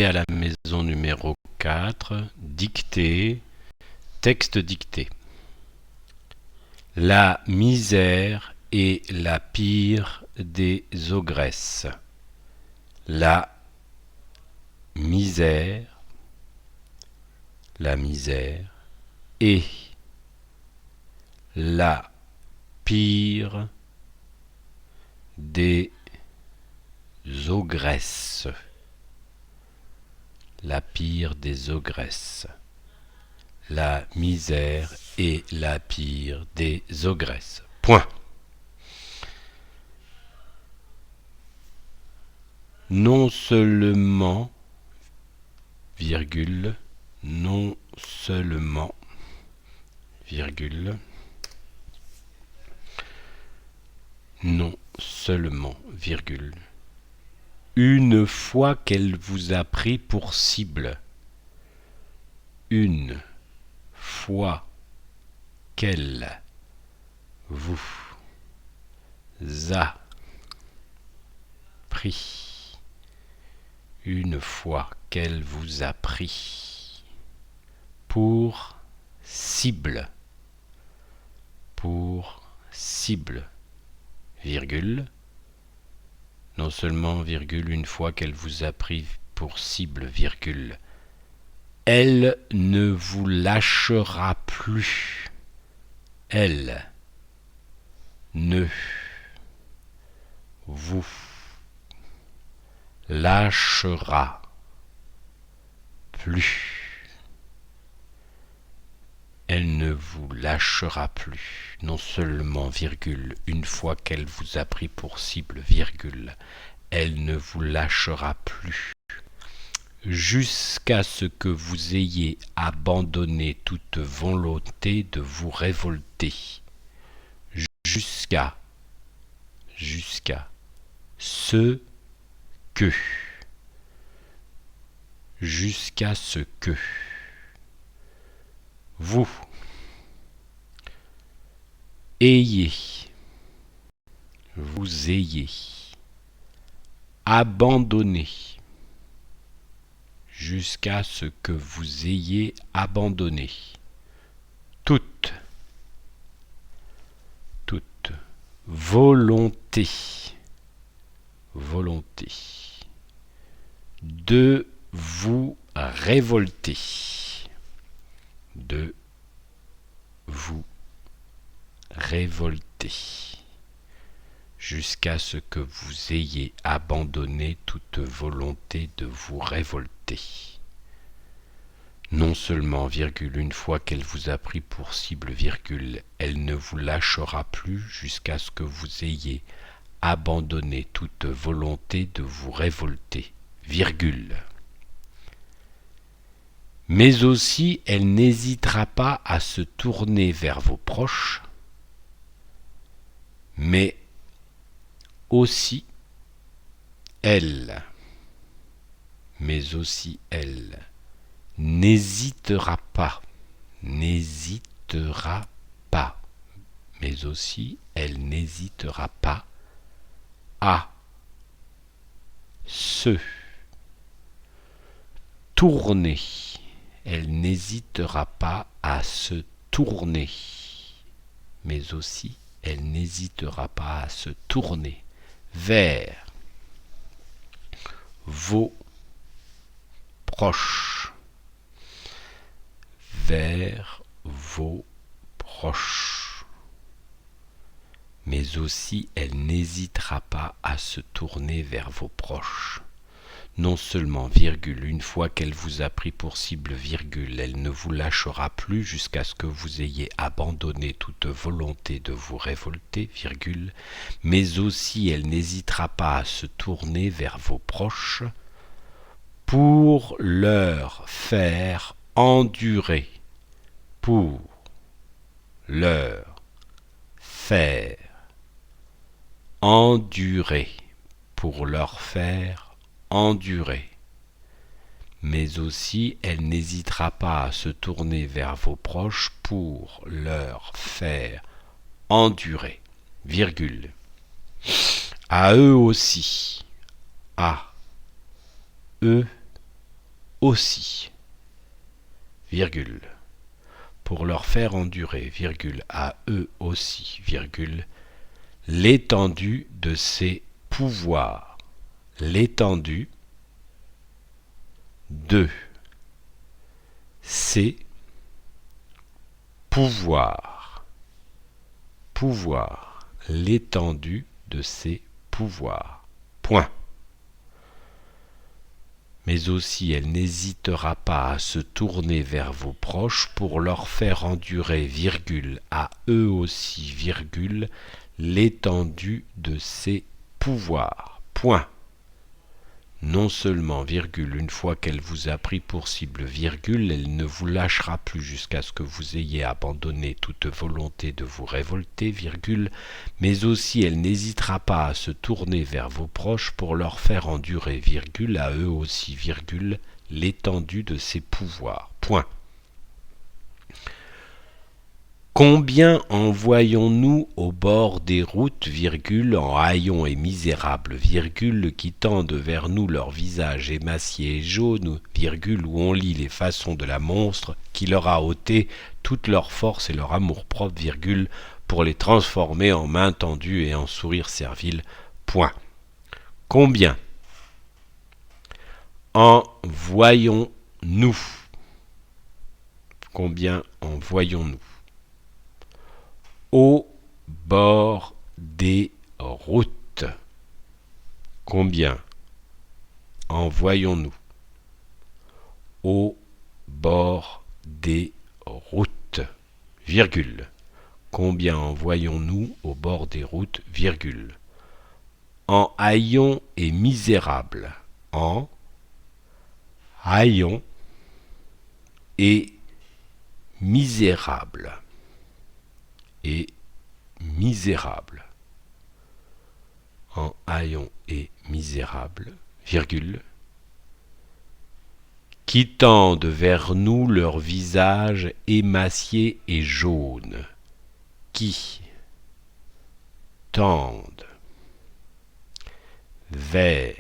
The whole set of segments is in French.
à la maison numéro 4, dictée, texte dicté. La misère est la pire des ogresses. La misère est la pire des ogresses. La pire des ogresses. La misère est la pire des ogresses. Point. Non seulement, virgule, non seulement, virgule, non seulement, virgule, une fois qu'elle vous a pris pour cible, une fois qu'elle vous a pris, une fois qu'elle vous a pris pour cible, virgule, non seulement, virgule, une fois qu'elle vous a pris pour cible, virgule, elle ne vous lâchera plus. Elle ne vous lâchera plus. Elle ne vous lâchera plus. Non seulement, virgule, une fois qu'elle vous a pris pour cible, virgule, elle ne vous lâchera plus. Jusqu'à ce que vous ayez abandonné toute volonté de vous révolter. Jusqu'à ce que vous ayez abandonné, jusqu'à ce que vous ayez abandonné toute volonté de vous révolter, jusqu'à ce que vous ayez abandonné toute volonté de vous révolter. Non seulement, virgule, une fois qu'elle vous a pris pour cible, virgule, elle ne vous lâchera plus jusqu'à ce que vous ayez abandonné toute volonté de vous révolter, virgule. Mais aussi, elle n'hésitera pas à se tourner vers vos proches, mais aussi elle n'hésitera pas, mais aussi elle n'hésitera pas à se tourner. Elle n'hésitera pas à se tourner, mais aussi elle n'hésitera pas à se tourner vers vos proches, mais aussi elle n'hésitera pas à se tourner vers vos proches. Non seulement, virgule, une fois qu'elle vous a pris pour cible, virgule, elle ne vous lâchera plus jusqu'à ce que vous ayez abandonné toute volonté de vous révolter, virgule, mais aussi elle n'hésitera pas à se tourner vers vos proches pour leur faire endurer, pour leur faire endurer. Mais aussi, elle n'hésitera pas à se tourner vers vos proches pour leur faire endurer, virgule. À eux aussi, aussi, virgule, pour leur faire endurer, virgule, à eux aussi, virgule, l'étendue de ses pouvoirs, l'étendue de ses pouvoirs, pouvoir, l'étendue de ses pouvoirs. Point. Mais aussi elle n'hésitera pas à se tourner vers vos proches pour leur faire endurer, virgule, à eux aussi, virgule, l'étendue de ses pouvoirs. Point. Non seulement, virgule, une fois qu'elle vous a pris pour cible, virgule, elle ne vous lâchera plus jusqu'à ce que vous ayez abandonné toute volonté de vous révolter, virgule, mais aussi elle n'hésitera pas à se tourner vers vos proches pour leur faire endurer, virgule, à eux aussi, virgule, l'étendue de ses pouvoirs. Point. Combien en voyons-nous au bord des routes, virgule, en haillons et misérables, virgule, qui tendent vers nous leur visage émacié et jaune, virgule, où on lit les façons de la monstre qui leur a ôté toute leur force et leur amour-propre, virgule, pour les transformer en mains tendues et en sourires serviles. Point. Combien en voyons-nous? Combien en voyons-nous? Au bord des routes. Combien en voyons-nous? Au bord des routes, virgule. Combien en voyons-nous au bord des routes, virgule. En haillons et misérables. En haillons et misérables. Et misérable. En haillons et misérable, virgule, qui tendent vers nous leur visage émacié et jaune, qui tendent vers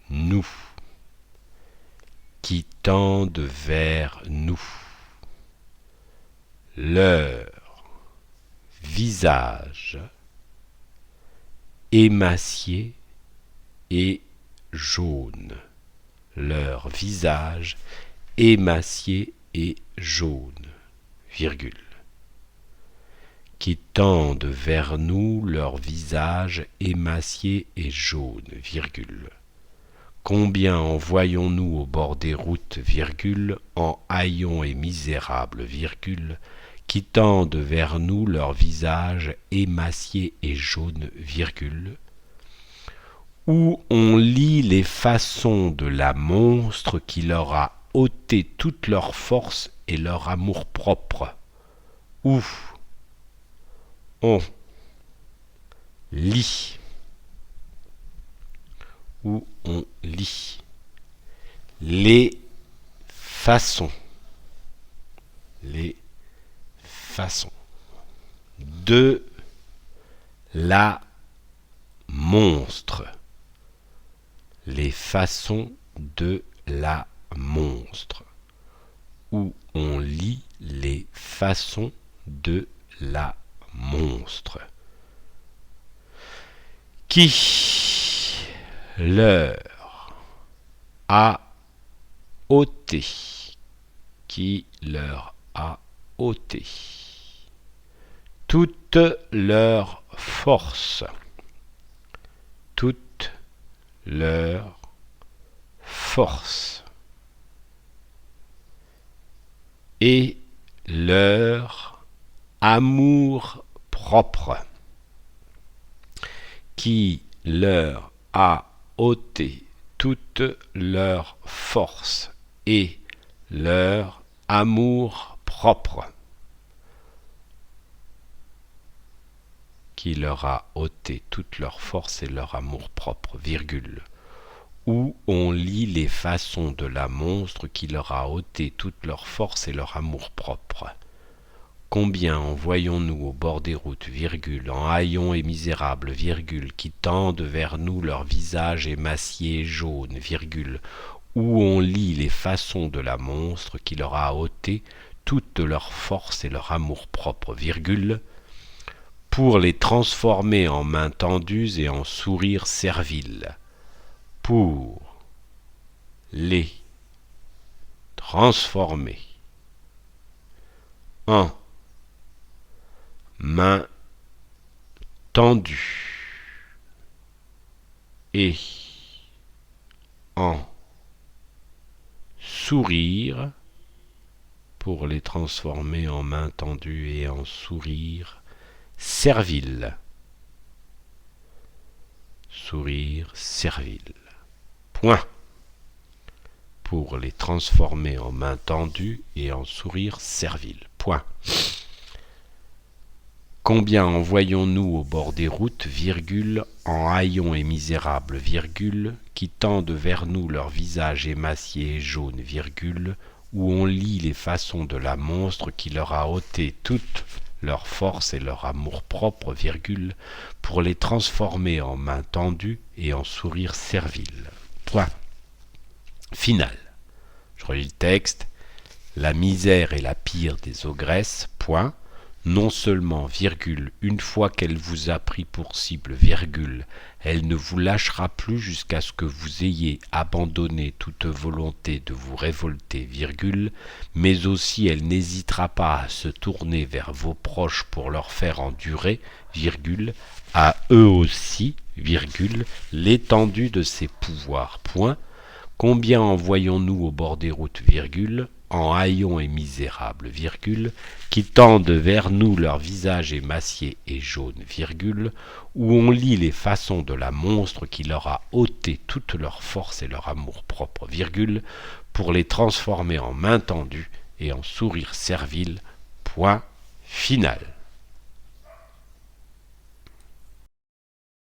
nous, qui tendent vers nous leur visage émacié et jaune, leur visage émacié et jaune, virgule, qui tendent vers nous leur visage émacié et jaune, virgule. Combien en voyons-nous au bord des routes, virgule, en haillons et misérables, virgule, qui tendent vers nous leur visage émacié et jaune, virgule, où on lit les façons de la monstre qui leur a ôté toute leur force et leur amour-propre, où on lit, les façons de la monstre, les façons de la monstre, où on lit les façons de la monstre, qui leur a ôté, qui leur a ôté toute leur force, toute leur force, et leur amour propre, qui leur a ôté toute leur force et leur amour propre, qui leur a ôté toute leur force et leur amour-propre, virgule, où on lit les façons de la monstre qui leur a ôté toute leur force et leur amour-propre. Combien en voyons-nous au bord des routes, virgule, en haillons et misérables, virgule, qui tendent vers nous leur visage émacié et jaune, virgule, où on lit les façons de la monstre qui leur a ôté toute leur force et leur amour-propre, virgule, pour les transformer en mains tendues et en sourires serviles, pour les transformer en mains tendues et en sourire, pour les transformer en mains tendues et en sourire servile. Sourire servile. Point. Pour les transformer en mains tendues et en sourire servile. Point. Combien en voyons-nous au bord des routes, virgule, en haillons et misérables, virgule, qui tendent vers nous leurs visages émaciés et jaunes, virgule, où on lit les façons de la monstre qui leur a ôté toute leur force et leur amour-propre, virgule, pour les transformer en mains tendues et en sourires serviles. Point. Final. Je relis le texte. La misère est la pire des ogresses, point. Non seulement, virgule, une fois qu'elle vous a pris pour cible, virgule, elle ne vous lâchera plus jusqu'à ce que vous ayez abandonné toute volonté de vous révolter, virgule, mais aussi elle n'hésitera pas à se tourner vers vos proches pour leur faire endurer, virgule, à eux aussi, virgule, l'étendue de ses pouvoirs, point. Combien en voyons-nous au bord des routes, virgule, en haillons et misérables, virgule, qui tendent vers nous leurs visages émaciés et jaunes, virgule, où on lit les façons de la monstre qui leur a ôté toute leur force et leur amour-propre, virgule, pour les transformer en mains tendues et en sourires serviles, point final.